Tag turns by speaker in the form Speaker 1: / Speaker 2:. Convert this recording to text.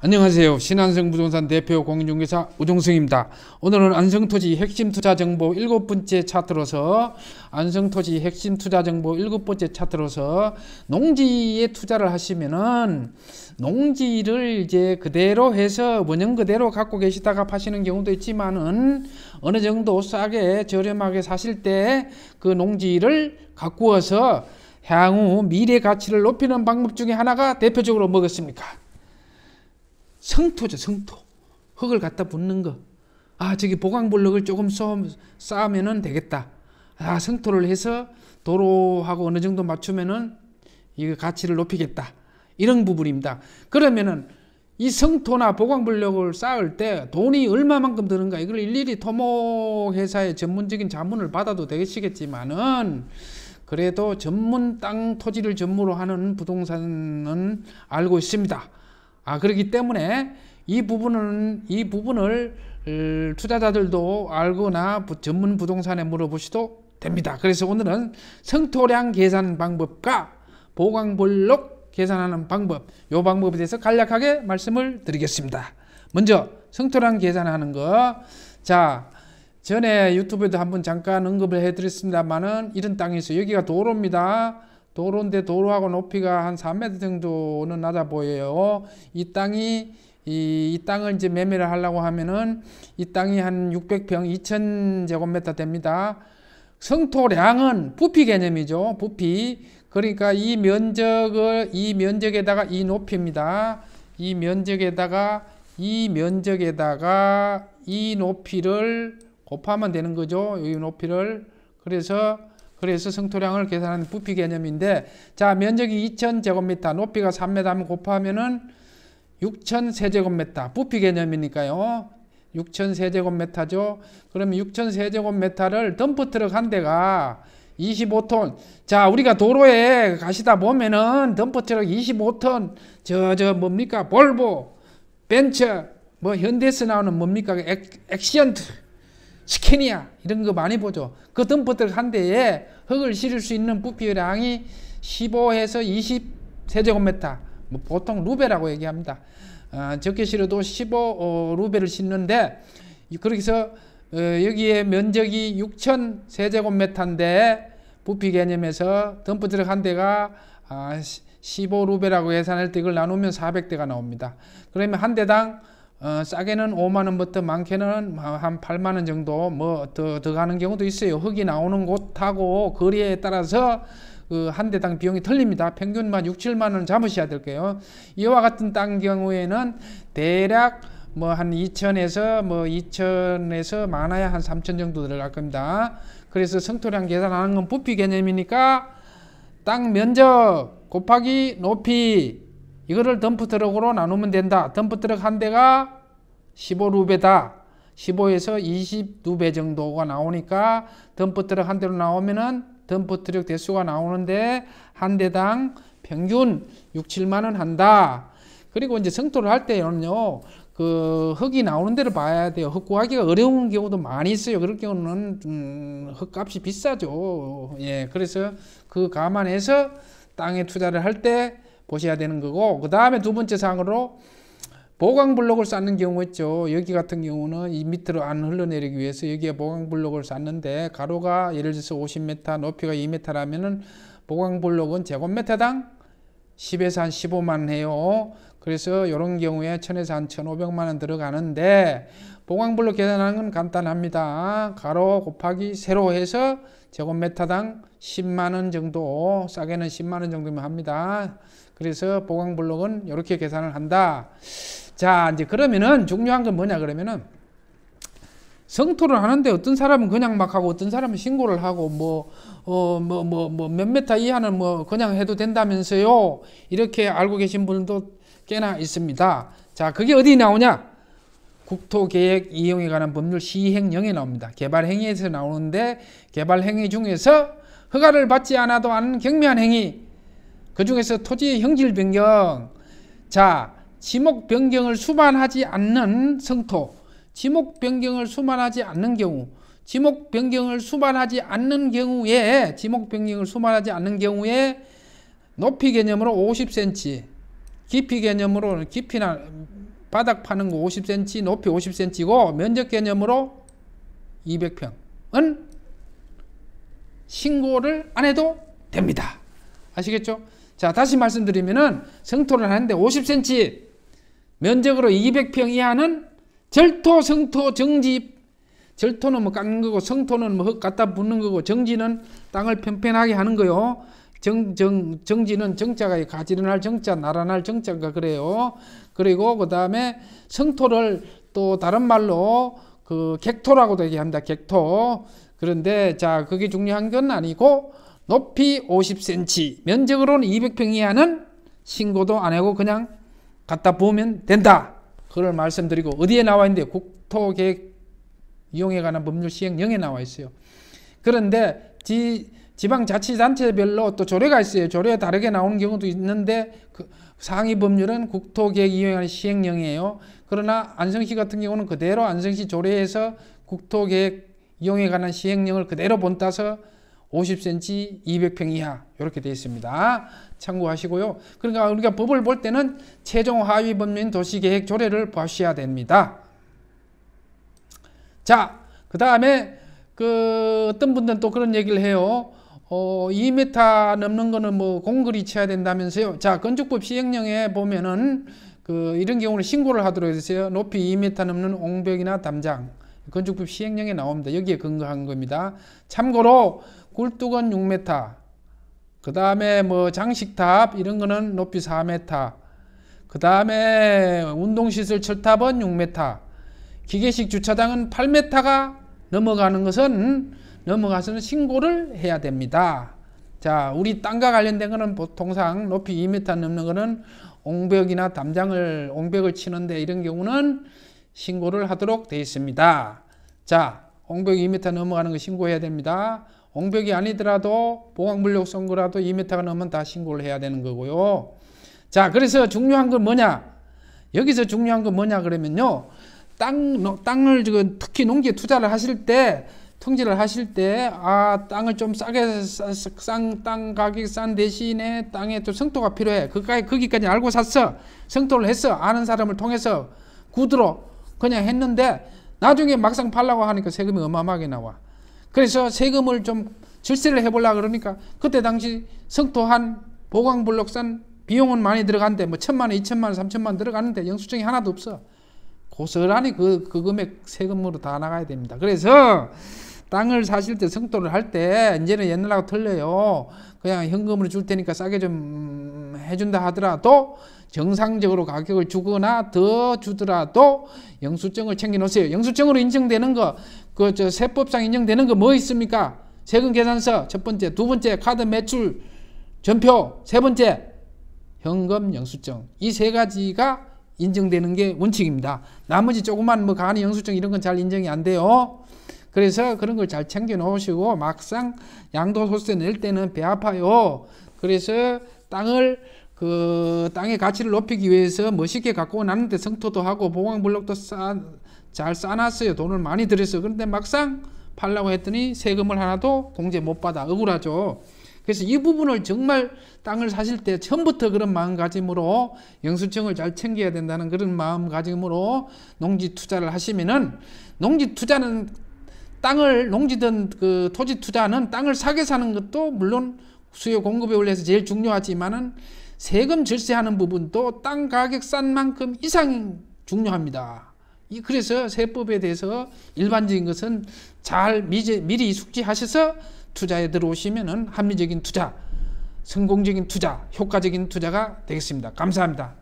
Speaker 1: 안녕하세요. 신한성 부동산 대표 공인중개사 우종승입니다. 오늘은 안성토지 핵심 투자 정보 7번째 차트로서 농지에 투자를 하시면은 농지를 이제 그대로 해서 원형 그대로 갖고 계시다가 파시는 경우도 있지만은 어느 정도 싸게 저렴하게 사실 때 그 농지를 가꾸어서 향후 미래 가치를 높이는 방법 중에 하나가 대표적으로 뭐겠습니까? 성토죠, 성토. 흙을 갖다 붓는 거. 저기 보강블럭을 조금 쌓으면은 되겠다. 성토를 해서 도로하고 어느 정도 맞추면은 이 가치를 높이겠다. 이런 부분입니다. 그러면은 이 성토나 보강블럭을 쌓을 때 돈이 얼마만큼 드는가 이걸 일일이 토목회사의 전문적인 자문을 받아도 되시겠지만은 그래도 전문 땅 토지를 전무로 하는 부동산은 알고 있습니다. 그렇기 때문에 이 부분을 투자자들도 알거나 전문 부동산에 물어보셔도 됩니다. 그래서 오늘은 성토량 계산 방법과 보강블록 계산하는 방법, 이 방법에 대해서 간략하게 말씀을 드리겠습니다. 먼저 성토량 계산하는 거. 전에 유튜브에도 한번 잠깐 언급을 해드렸습니다만은 이런 땅이 있어요. 여기가 도로입니다. 도로인데 도로하고 높이가 한 3m 정도는 낮아 보여요. 이 땅을 이제 매매를 하려고 하면은 이 땅이 한 600평 2000제곱미터 됩니다. 성토량은 부피 개념이죠. 부피. 그러니까 이 면적에다가 이 높이입니다. 이 면적에다가 이 높이를 곱하면 되는 거죠. 이 높이를. 그래서 성토량을 계산하는 부피 개념인데, 면적이 2000제곱미터, 높이가 3m면 곱하면은 6000세제곱미터, 부피 개념이니까요. 6000세제곱미터죠. 그러면 6000세제곱미터를 덤프트럭 한 대가 25톤. 우리가 도로에 가시다 보면은 덤프트럭 25톤, 뭡니까? 볼보, 벤처, 현대에서 나오는 뭡니까? 액시언트, 스캐니아 이런 거 많이 보죠. 그 덤프트럭 한 대에 흙을 실을 수 있는 부피량이 15에서 20세제곱미터, 보통 루베라고 얘기합니다. 적게 실어도 15루베를 싣는데, 그렇게 해서 여기에 면적이 6000세제곱미터인데 부피 개념에서 덤프트럭 한 대가 15루베라고 계산할 때 이걸 나누면 400대가 나옵니다. 그러면 한 대당 싸게는 5만원부터 많게는 한 8만원 정도 더 가는 경우도 있어요. 흙이 나오는 곳하고 거리에 따라서 한 대당 비용이 틀립니다. 평균만 6, 7만원 잡으셔야 될 거예요. 이와 같은 땅 경우에는 대략 한 2천에서 많아야 한 3천 정도 들어갈 겁니다. 그래서 성토량 계산하는 건 부피 개념이니까 땅 면적 곱하기 높이, 이거를 덤프트럭으로 나누면 된다. 덤프트럭 한 대가 15루베다. 15에서 20루베 정도가 나오니까 덤프트럭 한 대로 나오면은 덤프트럭 대수가 나오는데 한 대당 평균 6, 7만원 한다. 그리고 이제 성토를 할 때는요, 그 흙이 나오는 데를 봐야 돼요. 흙 구하기가 어려운 경우도 많이 있어요. 그럴 경우는 흙값이 비싸죠. 그래서 그 감안해서 땅에 투자를 할 때 보셔야 되는 거고, 그 다음에 두 번째 사항으로 보강블록을 쌓는 경우 있죠. 여기 같은 경우는 이 밑으로 안 흘러내리기 위해서 여기에 보강블록을 쌓는데, 가로가 예를 들어서 50m, 높이가 2m라면은 보강블록은 제곱미터당 10에서 한 15만원 해요. 그래서 이런 경우에 1000에서 한 1500만원 들어가는데, 보강블록 계산하는 건 간단합니다. 가로 곱하기 세로 해서 제곱미터당 10만원 정도, 싸게는 10만원 정도면 합니다. 그래서 보강블록은 이렇게 계산을 한다. 이제 그러면은 중요한 건 뭐냐 그러면은, 성토를 하는데 어떤 사람은 그냥 막 하고 어떤 사람은 신고를 하고 몇 미터 이하는 그냥 해도 된다면서요. 이렇게 알고 계신 분들도 꽤나 있습니다. 그게 어디 나오냐? 국토계획 이용에 관한 법률 시행령에 나옵니다. 개발행위에서 나오는데, 개발행위 중에서 허가를 받지 않아도 하는 경미한 행위, 그 중에서 토지의 형질 변경, 지목 변경을 수반하지 않는 성토, 지목 변경을 수반하지 않는 경우, 지목 변경을 수반하지 않는 경우에 높이 개념으로 50cm, 깊이 개념으로 깊이나 바닥 파는 거 50cm, 높이 50cm고 면적 개념으로 200평은 신고를 안 해도 됩니다. 아시겠죠? 자, 다시 말씀드리면은 성토를 하는데 50cm 면적으로 200평 이하는 절토, 성토, 정지. 절토는 뭐 깎는 거고 성토는 뭐 흙 갖다 붓는 거고 정지는 땅을 편편하게 하는 거요. 정지는 정자가 가지런할 정자, 나란할 정자가 그래요. 그리고 그 다음에 성토를 또 다른 말로 그 객토라고도 얘기합니다. 객토. 그런데 자, 그게 중요한 건 아니고 높이 50cm, 면적으로는 200평 이하는 신고도 안 하고 그냥 갖다 부으면 된다. 그걸 말씀드리고 어디에 나와 있는데 국토계획 이용에 관한 법률 시행령에 나와 있어요. 그런데 지방자치단체별로 또 조례가 있어요. 조례가 다르게 나오는 경우도 있는데 그 상위 법률은 국토계획 이용에 관한 시행령이에요. 그러나 안성시 같은 경우는 그대로 안성시 조례에서 국토계획 이용에 관한 시행령을 그대로 본따서 50cm 200평 이하 이렇게 되어 있습니다. 참고하시고요. 그러니까 우리가 법을 볼 때는 최종 하위 법률인 도시계획 조례를 보셔야 됩니다. 자, 그 다음에 어떤 분들은 또 그런 얘기를 해요. 2m 넘는 거는 뭐 공글이 쳐야 된다면서요. 자, 건축법 시행령에 보면은 이런 경우는 신고를 하도록 했어요. 높이 2m 넘는 옹벽이나 담장. 건축법 시행령에 나옵니다. 여기에 근거한 겁니다. 참고로 굴뚝은 6m, 그 다음에 뭐 장식탑 이런 거는 높이 4m, 그 다음에 운동시설 철탑은 6m, 기계식 주차장은 8m가 넘어가는 것은 넘어가서는 신고를 해야 됩니다. 자, 우리 땅과 관련된 거는 보통상 높이 2m 넘는 거는 옹벽이나 담장을 옹벽을 치는데 이런 경우는 신고를 하도록 되어 있습니다. 자, 옹벽 2m 넘어가는 거 신고해야 됩니다. 옹벽이 아니더라도 보강블록 쏜 거라도 2m가 넘으면 다 신고를 해야 되는 거고요. 자, 그래서 중요한 건 뭐냐? 여기서 중요한 건 뭐냐 그러면요. 땅을 특히 농지에 투자를 하실 때, 통지를 하실 때, 땅을 좀 싸게, 땅 가격이 싼 대신에 땅에 또 성토가 필요해. 거기까지 알고 샀어. 성토를 했어. 아는 사람을 통해서 구두로 그냥 했는데, 나중에 막상 팔라고 하니까 세금이 어마어마하게 나와. 그래서 세금을 좀 절세를 해보려고 그러니까, 그때 당시 성토한 보강블록 싼 비용은 많이 들어간대. 뭐 1,000만 원, 2,000만 원, 3,000만 원 들어가는데 영수증이 하나도 없어. 고스란히 그 금액 세금으로 다 나가야 됩니다. 그래서 땅을 사실 때 성토를 할 때 이제는 옛날하고 틀려요. 그냥 현금으로 줄 테니까 싸게 좀 해준다 하더라도 정상적으로 가격을 주거나 더 주더라도 영수증을 챙겨 놓으세요. 영수증으로 인정되는 거, 세법상 인정되는 거 뭐 있습니까? 세금 계산서 첫 번째, 두 번째 카드 매출 전표, 세 번째 현금 영수증. 이 세 가지가 인정되는 게 원칙입니다. 나머지 조그만 뭐 간이 영수증 이런 건 잘 인정이 안 돼요. 그래서 그런 걸 잘 챙겨 놓으시고 막상 양도소득세 낼 때는 배 아파요. 그래서 땅의 가치를 높이기 위해서 멋있게 갖고 나는데 성토도 하고 보강블록도 잘 쌓아놨어요. 돈을 많이 들였어요. 그런데 막상 팔라고 했더니 세금을 하나도 공제 못 받아. 억울하죠. 그래서 이 부분을 정말 땅을 사실 때 처음부터 그런 마음가짐으로 영수증을 잘 챙겨야 된다는 그런 마음가짐으로 농지 투자를 하시면은, 농지 투자는 농지든 토지 투자는 땅을 사게 사는 것도 물론 수요 공급에 올려서 제일 중요하지만은 세금 절세하는 부분도 땅 가격 싼 만큼 이상 중요합니다. 그래서 세법에 대해서 일반적인 것은 잘 미리 숙지하셔서 투자에 들어오시면은 합리적인 투자, 성공적인 투자, 효과적인 투자가 되겠습니다. 감사합니다.